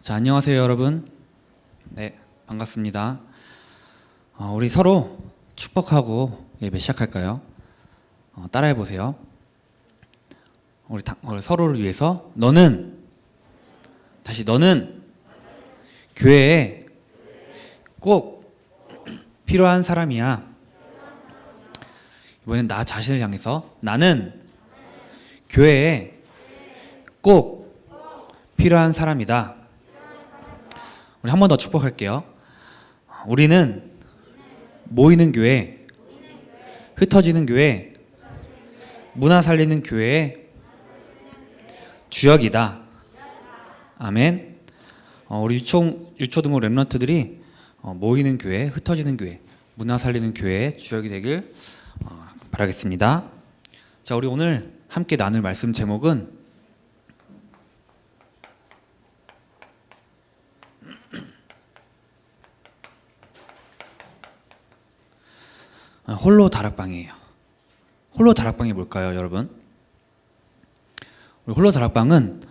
자, 안녕하세요 여러분. 네, 반갑습니다. 우리 서로 축복하고 예배 시작할까요? 따라해 보세요. 우리 서로를 위해서 너는 교회에 꼭 필요한 사람이야. 이번엔 나 자신을 향해서 나는 교회에 꼭 필요한 사람이다. 우리 한 번 더 축복할게요. 우리는 모이는 교회, 흩어지는 교회, 문화 살리는 교회의 주역이다. 아멘. 우리 유초등부 랩런트들이 모이는 교회, 흩어지는 교회, 문화 살리는 교회의 주역이 되길 바라겠습니다. 자, 우리 오늘 함께 나눌 말씀 제목은 홀로 다락방이에요. 홀로 다락방이 뭘까요, 여러분? 우리 홀로 다락방은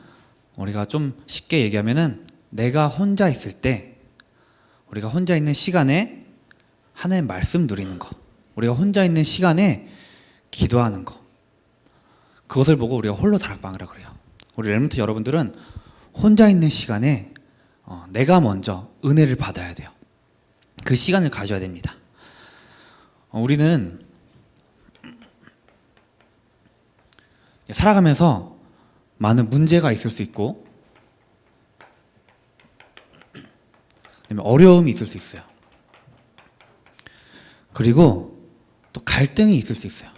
우리가 좀 쉽게 얘기하면은 내가 혼자 있을 때, 우리가 혼자 있는 시간에 하나님 말씀 누리는 거, 우리가 혼자 있는 시간에 기도하는 거, 그것을 보고 우리가 홀로 다락방이라고 그래요. 우리 렘넌트 여러분들은 혼자 있는 시간에 내가 먼저 은혜를 받아야 돼요. 그 시간을 가져야 됩니다. 우리는 살아가면서 많은 문제가 있을 수 있고 어려움이 있을 수 있어요. 그리고 또 갈등이 있을 수 있어요.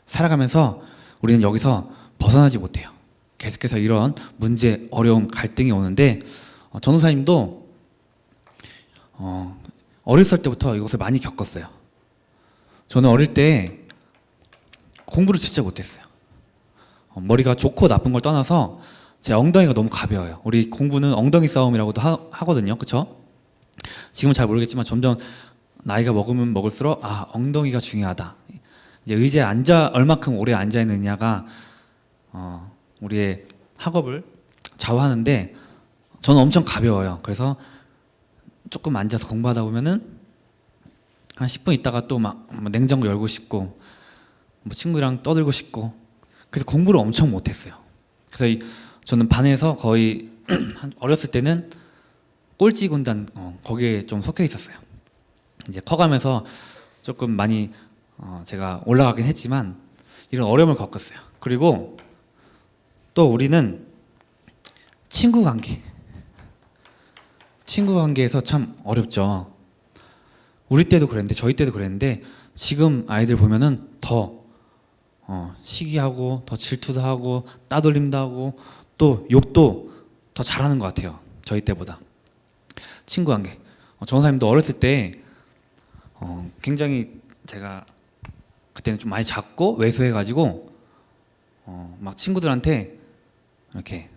살아가면서 우리는 여기서 벗어나지 못해요. 계속해서 이런 문제, 어려움, 갈등이 오는데 전도사님도 어렸을 때부터 이것을 많이 겪었어요. 저는 어릴 때 공부를 진짜 못했어요. 머리가 좋고 나쁜 걸 떠나서 제 엉덩이가 너무 가벼워요. 우리 공부는 엉덩이 싸움이라고도 하거든요. 그렇죠? 지금은 잘 모르겠지만 점점 나이가 먹으면 먹을수록 엉덩이가 중요하다. 이제 의자에 얼마큼 오래 앉아 있느냐가 우리의 학업을 좌우하는데 저는 엄청 가벼워요. 그래서 조금 앉아서 공부하다 보면은 한 10분 있다가 또 막 냉장고 열고 싶고 친구랑 떠들고 싶고, 그래서 공부를 엄청 못했어요. 그래서 저는 반에서 거의 어렸을 때는 꼴찌 군단 거기에 좀 속해 있었어요. 이제 커가면서 조금 많이 제가 올라가긴 했지만 이런 어려움을 겪었어요. 그리고 또 우리는 친구 관계에서 참 어렵죠. 우리 때도 그랬는데, 저희 때도 그랬는데 지금 아이들 보면은 더 시기하고 더 질투도 하고 따돌림도 하고 또 욕도 더 잘하는 것 같아요. 저희 때보다. 친구 관계. 전도사님도 어렸을 때 굉장히 제가 그때는 좀 많이 작고 왜소해가지고 막 친구들한테 이렇게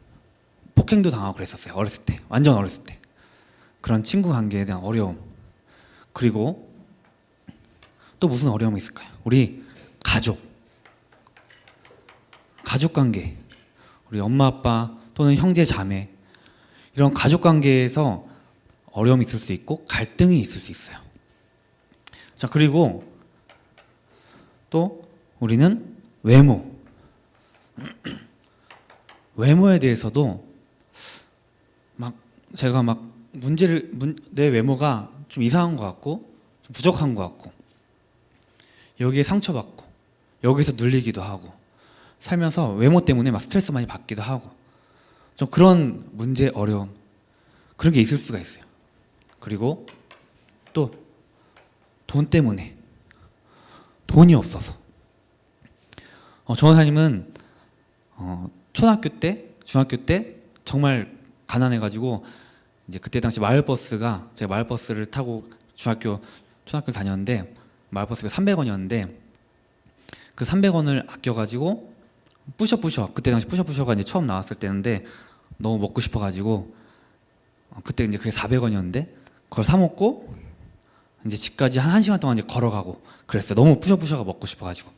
폭행도 당하고 그랬었어요. 어렸을 때. 완전 어렸을 때. 그런 친구 관계에 대한 어려움. 그리고 또 무슨 어려움이 있을까요? 우리 가족 관계, 우리 엄마 아빠 또는 형제 자매, 이런 가족 관계에서 어려움이 있을 수 있고 갈등이 있을 수 있어요. 자, 그리고 또 우리는 외모에 대해서도 제가 내 외모가 좀 이상한 것 같고 좀 부족한 것 같고 여기에 상처받고 여기서 눌리기도 하고 살면서 외모 때문에 스트레스 많이 받기도 하고 좀 그런 문제, 어려움, 그런 게 있을 수가 있어요. 그리고 또 돈 때문에, 돈이 없어서. 전도사님은 초등학교 때, 중학교 때 정말 가난해가지고 이제 그때 당시 제가 마을버스를 타고 초등학교를 다녔는데 마을버스가 300원이었는데 그 300원을 아껴가지고 뿌셔 그때 당시 뿌셔가 이제 처음 나왔을 때인데 너무 먹고 싶어가지고 그때 이제 그게 400원이었는데 그걸 사 먹고 이제 집까지 한 1시간 동안 이제 걸어가고 그랬어요. 너무 뿌셔가 먹고 싶어가지고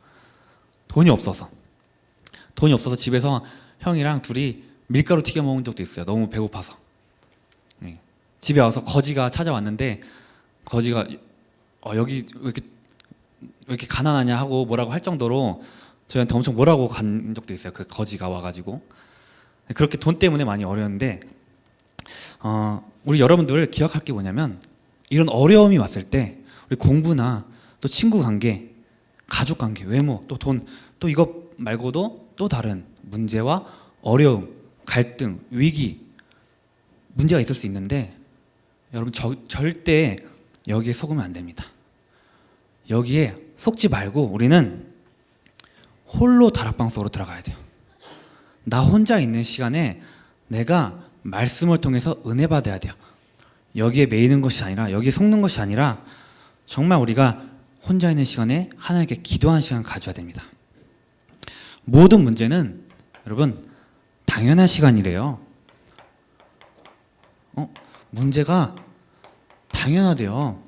돈이 없어서 집에서 형이랑 둘이 밀가루 튀겨 먹은 적도 있어요. 너무 배고파서. 집에 와서 거지가 찾아왔는데 거지가 여기 왜 이렇게 가난하냐 하고 뭐라고 할 정도로 저희한테 엄청 뭐라고 간 적도 있어요. 그 거지가 와가지고 그렇게 돈 때문에 많이 어려웠는데 우리 여러분들 기억할 게 뭐냐면 이런 어려움이 왔을 때 우리 공부나 또 친구 관계, 가족 관계, 외모, 또 돈, 또 이것 말고도 또 다른 문제와 어려움, 갈등, 위기, 문제가 있을 수 있는데 여러분 절대 여기에 속으면 안 됩니다. 여기에 속지 말고 우리는 홀로 다락방 속으로 들어가야 돼요. 나 혼자 있는 시간에 내가 말씀을 통해서 은혜 받아야 돼요. 여기에 매이는 것이 아니라, 여기에 속는 것이 아니라 정말 우리가 혼자 있는 시간에 하나님께 기도하는 시간을 가져야 됩니다. 모든 문제는 여러분 당연한 시간이래요. 문제가 당연하대요.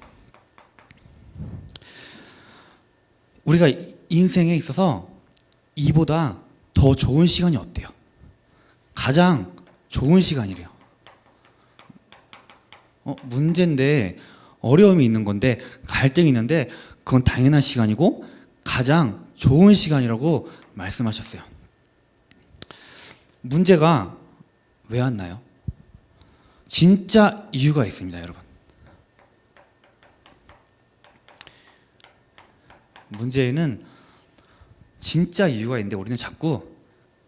우리가 인생에 있어서 이보다 더 좋은 시간이 없대요. 가장 좋은 시간이래요. 문제인데, 어려움이 있는 건데, 갈등이 있는데 그건 당연한 시간이고 가장 좋은 시간이라고 말씀하셨어요. 문제가 왜 왔나요? 진짜 이유가 있습니다, 여러분. 문제에는 진짜 이유가 있는데 우리는 자꾸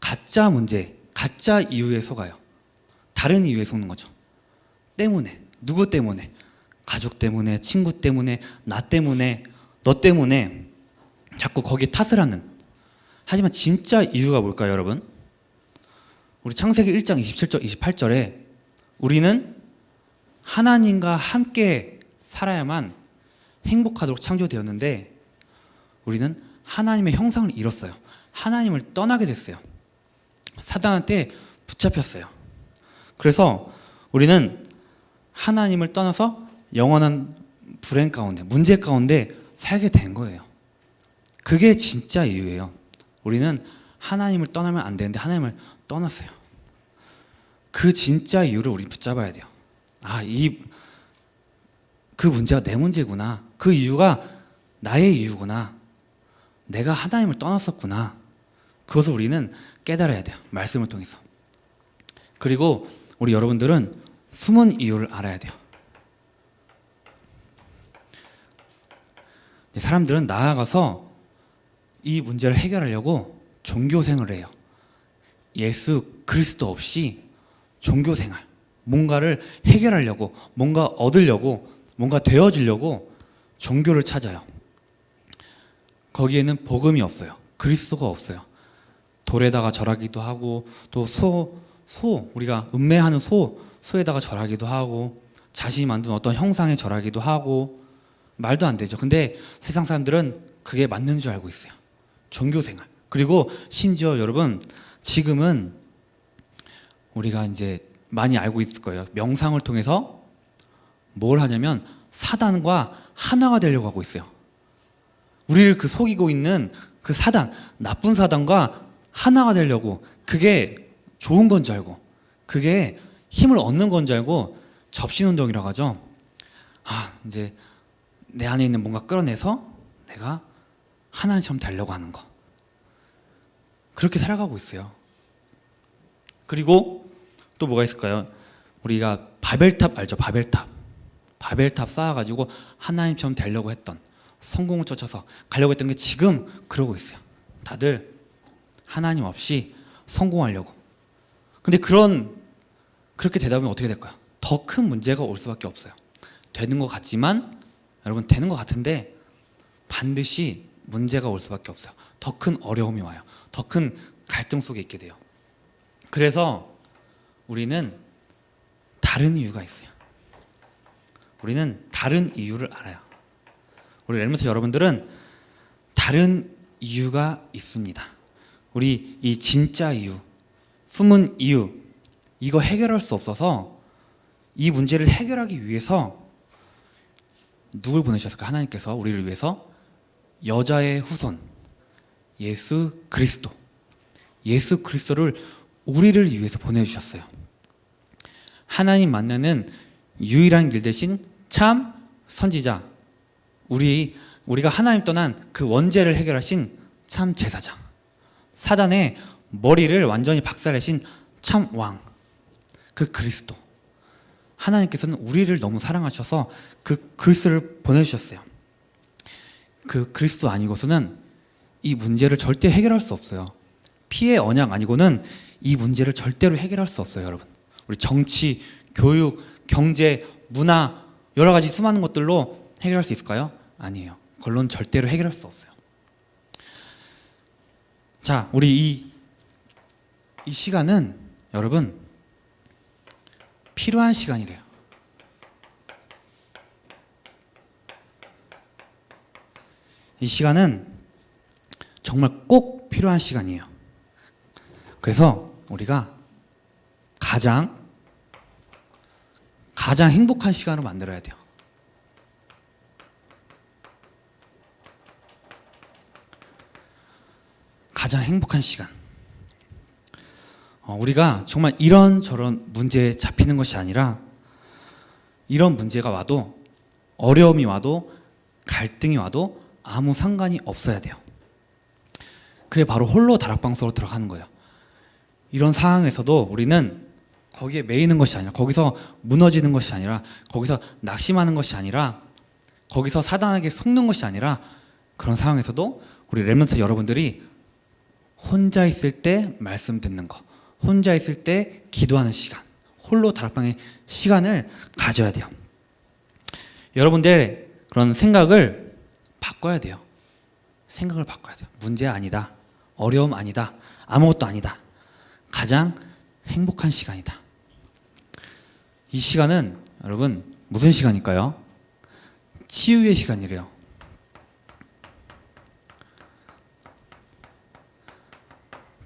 가짜 문제, 가짜 이유에 속아요. 다른 이유에 속는 거죠. 때문에, 누구 때문에, 가족 때문에, 친구 때문에, 나 때문에, 너 때문에 자꾸 거기에 탓을 하는. 하지만 진짜 이유가 뭘까요, 여러분? 우리 창세기 1장 27절, 28절에 우리는 하나님과 함께 살아야만 행복하도록 창조되었는데 우리는 하나님의 형상을 잃었어요. 하나님을 떠나게 됐어요. 사단한테 붙잡혔어요. 그래서 우리는 하나님을 떠나서 영원한 불행 가운데, 문제 가운데 살게 된 거예요. 그게 진짜 이유예요. 우리는 하나님을 떠나면 안 되는데 하나님을 떠났어요. 그 진짜 이유를 우리 붙잡아야 돼요. 그 문제가 내 문제구나. 그 이유가 나의 이유구나. 내가 하나님을 떠났었구나. 그것을 우리는 깨달아야 돼요. 말씀을 통해서. 그리고 우리 여러분들은 숨은 이유를 알아야 돼요. 사람들은 나아가서 이 문제를 해결하려고 종교생활을 해요. 예수 그리스도 없이 종교생활, 뭔가를 해결하려고, 뭔가 얻으려고, 뭔가 되어지려고 종교를 찾아요. 거기에는 복음이 없어요. 그리스도가 없어요. 돌에다가 절하기도 하고, 또 우리가 음매하는 소에다가 절하기도 하고, 자신이 만든 어떤 형상에 절하기도 하고, 말도 안 되죠. 근데 세상 사람들은 그게 맞는 줄 알고 있어요. 종교생활. 그리고 심지어 여러분, 지금은 우리가 이제 많이 알고 있을 거예요. 명상을 통해서 뭘 하냐면 사단과 하나가 되려고 하고 있어요. 우리를 그 속이고 있는 그 사단, 나쁜 사단과 하나가 되려고, 그게 좋은 건 줄 알고, 그게 힘을 얻는 건 줄 알고 접신운동이라고 하죠. 이제 내 안에 있는 뭔가 끌어내서 내가 하나님처럼 되려고 하는 거. 그렇게 살아가고 있어요. 그리고 또 뭐가 있을까요? 우리가 바벨탑 알죠? 바벨탑 쌓아가지고 하나님처럼 되려고 했던, 성공을 쫓아서 가려고 했던 게 지금 그러고 있어요. 다들 하나님 없이 성공하려고. 근데 그렇게 되다 보면 어떻게 될까요? 더 큰 문제가 올 수밖에 없어요. 되는 것 같지만, 여러분 되는 것 같은데 반드시 문제가 올 수밖에 없어요. 더 큰 어려움이 와요. 더 큰 갈등 속에 있게 돼요. 그래서 우리는 다른 이유가 있어요. 우리는 다른 이유를 알아요. 우리 렐모트 여러분들은 다른 이유가 있습니다. 우리 이 진짜 이유, 숨은 이유, 이거 해결할 수 없어서 이 문제를 해결하기 위해서 누굴 보내셨을까? 하나님께서 우리를 위해서 여자의 후손, 예수 그리스도를 우리를 위해서 보내주셨어요. 하나님 만나는 유일한 길 대신 참 선지자, 우리가 하나님 떠난 그 원죄를 해결하신 참 제사장, 사단의 머리를 완전히 박살내신 참 왕, 그 그리스도. 하나님께서는 우리를 너무 사랑하셔서 그 그리스도를 보내주셨어요. 그 그리스도 아니고서는 이 문제를 절대 해결할 수 없어요. 피의 언약 아니고는 이 문제를 절대로 해결할 수 없어요, 여러분. 우리 정치, 교육, 경제, 문화 여러 가지 수많은 것들로 해결할 수 있을까요? 아니에요. 그걸로는 절대로 해결할 수 없어요. 자, 우리 이 시간은 여러분 필요한 시간이래요. 이 시간은 정말 꼭 필요한 시간이에요. 그래서 우리가 가장 행복한 시간으로 만들어야 돼요. 가장 행복한 시간. 우리가 정말 이런저런 문제에 잡히는 것이 아니라 이런 문제가 와도, 어려움이 와도, 갈등이 와도 아무 상관이 없어야 돼요. 그게 바로 홀로 다락방석으로 들어가는 거예요. 이런 상황에서도 우리는 거기에 매이는 것이 아니라, 거기서 무너지는 것이 아니라, 거기서 낙심하는 것이 아니라, 거기서 사단에게 속는 것이 아니라, 그런 상황에서도 우리 렘넌트 여러분들이 혼자 있을 때 말씀 듣는 거, 혼자 있을 때 기도하는 시간, 홀로 다락방의 시간을 가져야 돼요. 여러분들 그런 생각을 바꿔야 돼요. 생각을 바꿔야 돼요. 문제 아니다, 어려움 아니다, 아무것도 아니다. 가장 행복한 시간이다. 이 시간은 여러분 무슨 시간일까요? 치유의 시간이래요.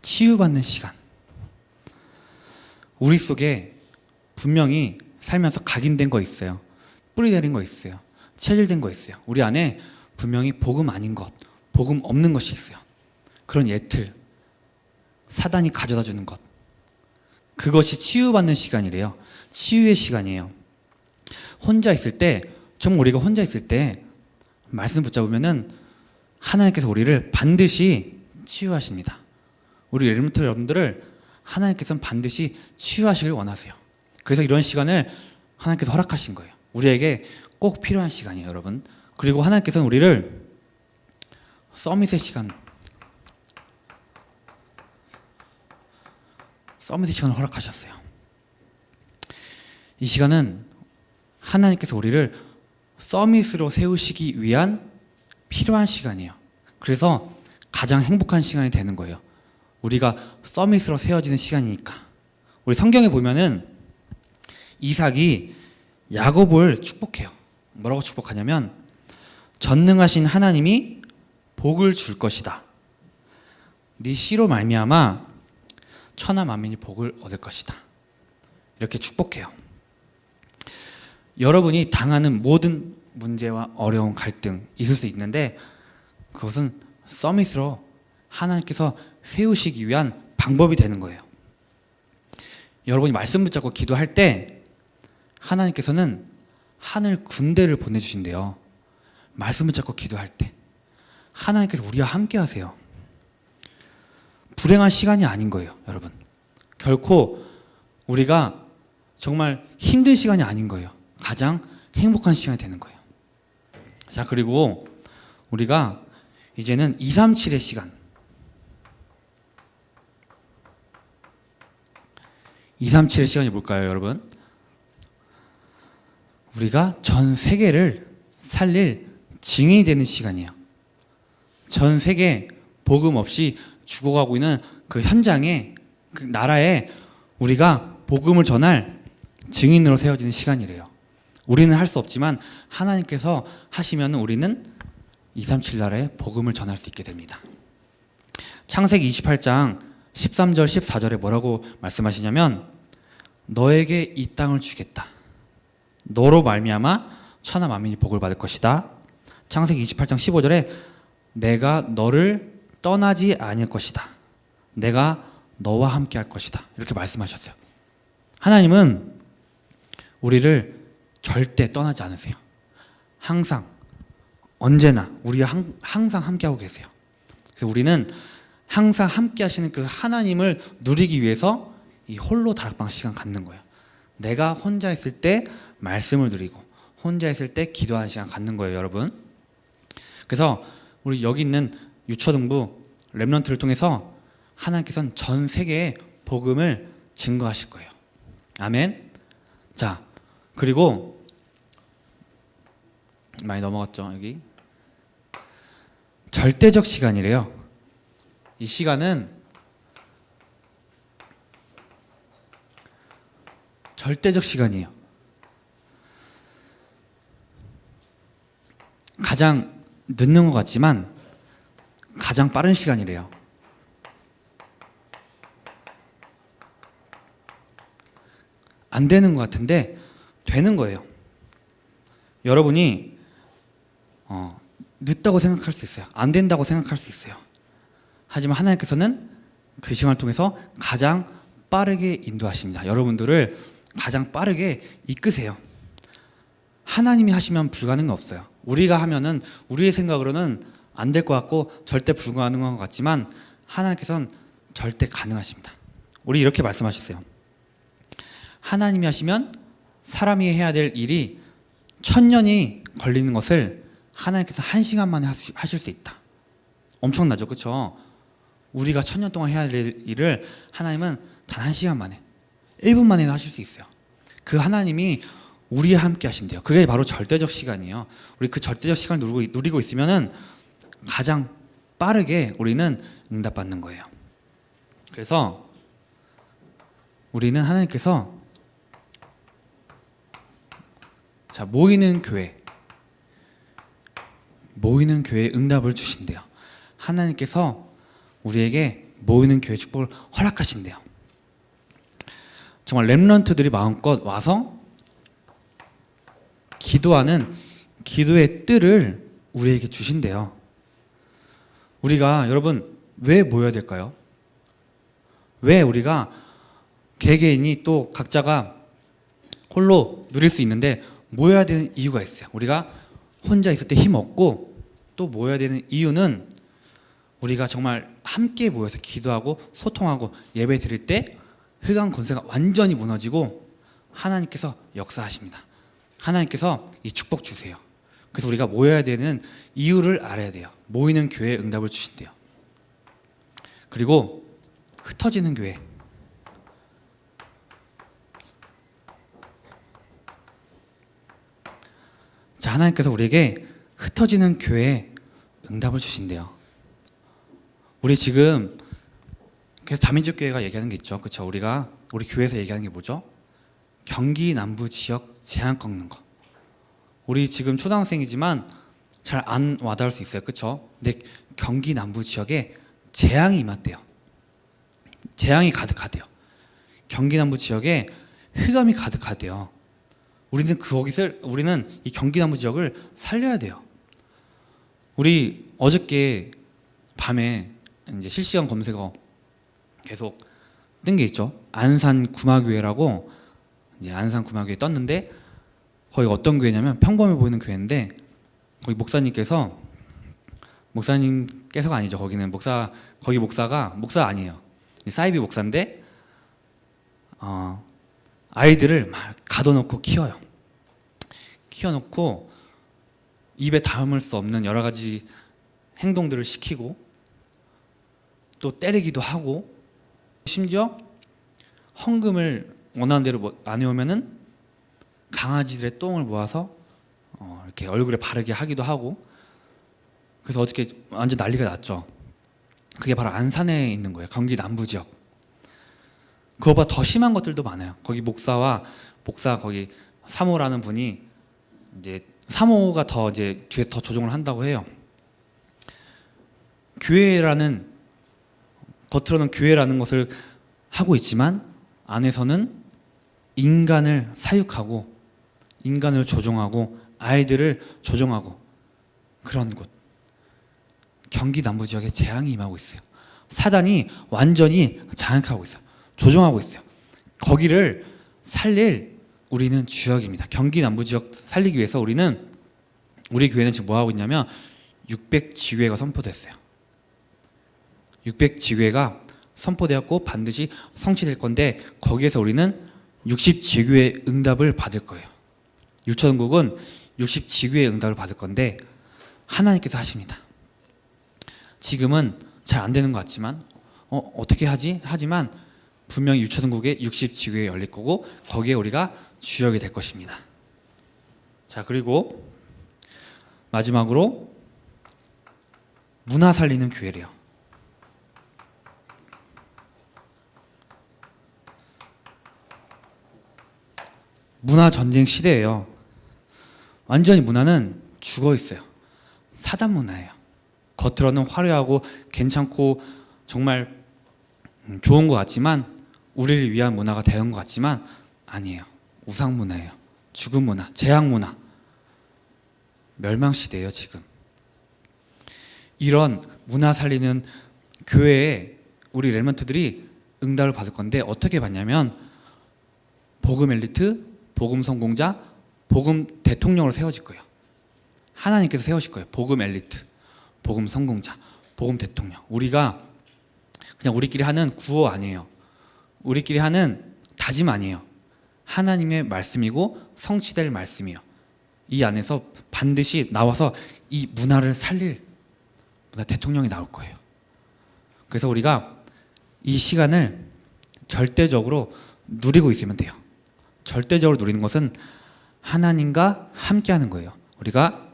치유받는 시간. 우리 속에 분명히 살면서 각인된 거 있어요. 뿌리 내린 거 있어요. 체질된 거 있어요. 우리 안에 분명히 복음 아닌 것, 복음 없는 것이 있어요. 그런 예틀, 사단이 가져다 주는 것, 그것이 치유받는 시간이래요. 치유의 시간이에요. 혼자 있을 때, 정말 우리가 혼자 있을 때 말씀 붙잡으면은 하나님께서 우리를 반드시 치유하십니다. 우리 렘넌트 여러분들을 하나님께서는 반드시 치유하시길 원하세요. 그래서 이런 시간을 하나님께서 허락하신 거예요. 우리에게 꼭 필요한 시간이에요, 여러분. 그리고 하나님께서는 우리를 서밋의 시간을 허락하셨어요. 이 시간은 하나님께서 우리를 서밋으로 세우시기 위한 필요한 시간이에요. 그래서 가장 행복한 시간이 되는 거예요. 우리가 서밋으로 세워지는 시간이니까. 우리 성경에 보면은 이삭이 야곱을 축복해요. 뭐라고 축복하냐면 전능하신 하나님이 복을 줄 것이다. 네 씨로 말미암아 천하 만민이 복을 얻을 것이다. 이렇게 축복해요. 여러분이 당하는 모든 문제와 어려운 갈등 있을 수 있는데 그것은 서밋으로 하나님께서 세우시기 위한 방법이 되는 거예요. 여러분이 말씀 붙잡고 기도할 때 하나님께서는 하늘 군대를 보내주신대요. 말씀 붙잡고 기도할 때 하나님께서 우리와 함께 하세요. 불행한 시간이 아닌 거예요, 여러분. 결코 우리가 정말 힘든 시간이 아닌 거예요. 가장 행복한 시간이 되는 거예요. 자, 그리고 우리가 이제는 237의 시간, 237의 시간이 뭘까요, 여러분? 우리가 전 세계를 살릴 증인이 되는 시간이에요. 전 세계 복음 없이 죽어가고 있는 그 현장에, 그 나라에 우리가 복음을 전할 증인으로 세워지는 시간이래요. 우리는 할 수 없지만 하나님께서 하시면 우리는 237 나라에 복음을 전할 수 있게 됩니다. 창세기 28장 13절 14절에 뭐라고 말씀하시냐면 너에게 이 땅을 주겠다. 너로 말미암아 천하 만민이 복을 받을 것이다. 창세기 28장 15절에 내가 너를 떠나지 아니할 것이다. 내가 너와 함께 할 것이다. 이렇게 말씀하셨어요. 하나님은 우리를 절대 떠나지 않으세요. 항상 언제나 우리가 항상 함께하고 계세요. 그래서 우리는 항상 함께 하시는 그 하나님을 누리기 위해서 이 홀로 다락방 시간 갖는 거예요. 내가 혼자 있을 때 말씀을 누리고 혼자 있을 때 기도하는 시간 갖는 거예요, 여러분. 그래서 우리 여기 있는 유초등부 렘넌트를 통해서 하나님께서는 전 세계에 복음을 증거하실 거예요. 아멘. 자, 그리고 많이 넘어갔죠, 여기. 절대적 시간이래요. 이 시간은 절대적 시간이에요. 가장 늦는 것 같지만 가장 빠른 시간이래요. 안 되는 것 같은데 되는 거예요. 여러분이 늦다고 생각할 수 있어요. 안 된다고 생각할 수 있어요. 하지만 하나님께서는 그 시간을 통해서 가장 빠르게 인도하십니다. 여러분들을 가장 빠르게 이끄세요. 하나님이 하시면 불가능은 없어요. 우리가 하면은 우리의 생각으로는 안 될 것 같고 절대 불가능한 것 같지만 하나님께서는 절대 가능하십니다. 우리 이렇게 말씀하셨어요. 하나님이 하시면 사람이 해야 될 일이 1000년이 걸리는 것을 하나님께서 1시간 만에 하실 수 있다. 엄청나죠, 그렇죠? 우리가 1000년 동안 해야 될 일을 하나님은 단 1시간 만에 1분 만에도 하실 수 있어요. 그 하나님이 우리와 함께 하신대요. 그게 바로 절대적 시간이에요. 우리 그 절대적 시간을 누리고 있으면은 가장 빠르게 우리는 응답받는 거예요. 그래서 우리는 하나님께서 자, 모이는 교회에 응답을 주신대요. 하나님께서 우리에게 모이는 교회 축복을 허락하신대요. 정말 렘넌트들이 마음껏 와서 기도하는 기도의 뜰을 우리에게 주신대요. 우리가 여러분 왜 모여야 될까요? 왜 우리가 개개인이 또 각자가 홀로 누릴 수 있는데 모여야 되는 이유가 있어요. 우리가 혼자 있을 때 힘없고 또 모여야 되는 이유는 우리가 정말 함께 모여서 기도하고 소통하고 예배 드릴 때 흑암 권세가 완전히 무너지고 하나님께서 역사하십니다. 하나님께서 이 축복 주세요. 그래서 우리가 모여야 되는 이유를 알아야 돼요. 모이는 교회에 응답을 주신대요. 그리고 흩어지는 교회. 자, 하나님께서 우리에게 흩어지는 교회에 응답을 주신대요. 우리 지금 그래서 다민족 교회가 얘기하는 게 있죠. 그렇죠? 우리 교회에서 얘기하는 게 뭐죠? 경기 남부 지역 재앙 꺾는 거. 우리 지금 초등학생이지만 잘 안 와닿을 수 있어요. 그렇죠? 근데 경기 남부 지역에 재앙이 임했대요. 재앙이 가득하대요. 경기 남부 지역에 흑암이 가득하대요. 우리는 이 경기 남부 지역을 살려야 돼요. 우리 어저께 밤에 이제 실시간 검색어 계속 뜬 게 있죠. 안산 구마교회라고 이제 안산 구마교회 떴는데 거기 어떤 교회냐면 평범해 보이는 교회인데 거기 목사님께서가 아니죠. 거기 목사가 목사 아니에요. 사이비 목사인데 아이들을 막 가둬놓고 키워놓고 입에 담을 수 없는 여러 가지 행동들을 시키고 또 때리기도 하고 심지어 헌금을 원하는 대로 안 해오면은 강아지들의 똥을 모아서 이렇게 얼굴에 바르게 하기도 하고 그래서 어저께 완전 난리가 났죠. 그게 바로 안산에 있는 거예요. 경기 남부 지역. 그거보다 더 심한 것들도 많아요. 거기 목사 거기 사모라는 분이 이제 사모가 더 이제 뒤에 더 조종을 한다고 해요. 겉으로는 교회라는 것을 하고 있지만 안에서는 인간을 사육하고 인간을 조종하고 아이들을 조종하고 그런 곳. 경기 남부 지역에 재앙이 임하고 있어요. 사단이 완전히 장악하고 있어요. 조종하고 있어요. 거기를 살릴 우리는 주역입니다. 경기 남부 지역 살리기 위해서 우리 교회는 지금 뭐 하고 있냐면 600지회가 선포됐어요. 600지회가 선포되었고 반드시 성취될 건데 거기에서 우리는 60지교의 응답을 받을 거예요. 유천국은 60지교의 응답을 받을 건데 하나님께서 하십니다. 지금은 잘 안 되는 것 같지만 어떻게 하지? 하지만 분명히 유천국에 60지교에 열릴 거고 거기에 우리가 주역이 될 것입니다. 자, 그리고 마지막으로 문화 살리는 교회래요. 문화 전쟁 시대예요. 완전히 문화는 죽어 있어요. 사단 문화예요. 겉으로는 화려하고 괜찮고 정말 좋은 것 같지만 우리를 위한 문화가 되는 것 같지만 아니에요. 우상 문화예요. 죽은 문화, 재앙 문화, 멸망 시대예요. 지금 이런 문화 살리는 교회에 우리 렘넌트들이 응답을 받을 건데 어떻게 받냐면 복음 엘리트, 복음 성공자, 복음 대통령으로 세워질 거예요. 하나님께서 세우실 거예요. 복음 엘리트, 복음 성공자, 복음 대통령. 우리가 그냥 우리끼리 하는 구호 아니에요. 우리끼리 하는 다짐 아니에요. 하나님의 말씀이고 성취될 말씀이에요. 이 안에서 반드시 나와서 이 문화를 살릴 문화 대통령이 나올 거예요. 그래서 우리가 이 시간을 절대적으로 누리고 있으면 돼요. 절대적으로 누리는 것은 하나님과 함께 하는 거예요. 우리가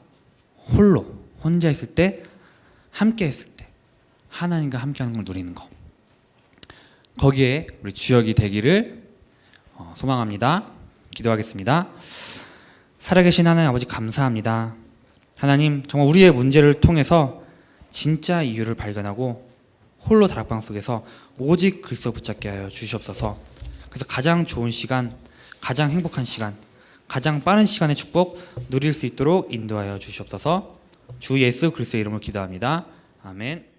혼자 있을 때, 함께 했을 때 하나님과 함께 하는 걸 누리는 거. 거기에 우리 주역이 되기를 소망합니다. 기도하겠습니다. 살아계신 하나님 아버지 감사합니다. 하나님 정말 우리의 문제를 통해서 진짜 이유를 발견하고 홀로 다락방 속에서 오직 그리스도 붙잡게 하여 주시옵소서. 그래서 가장 좋은 시간, 가장 행복한 시간, 가장 빠른 시간의 축복 누릴 수 있도록 인도하여 주시옵소서. 주 예수 그리스도의 이름으로 기도합니다. 아멘.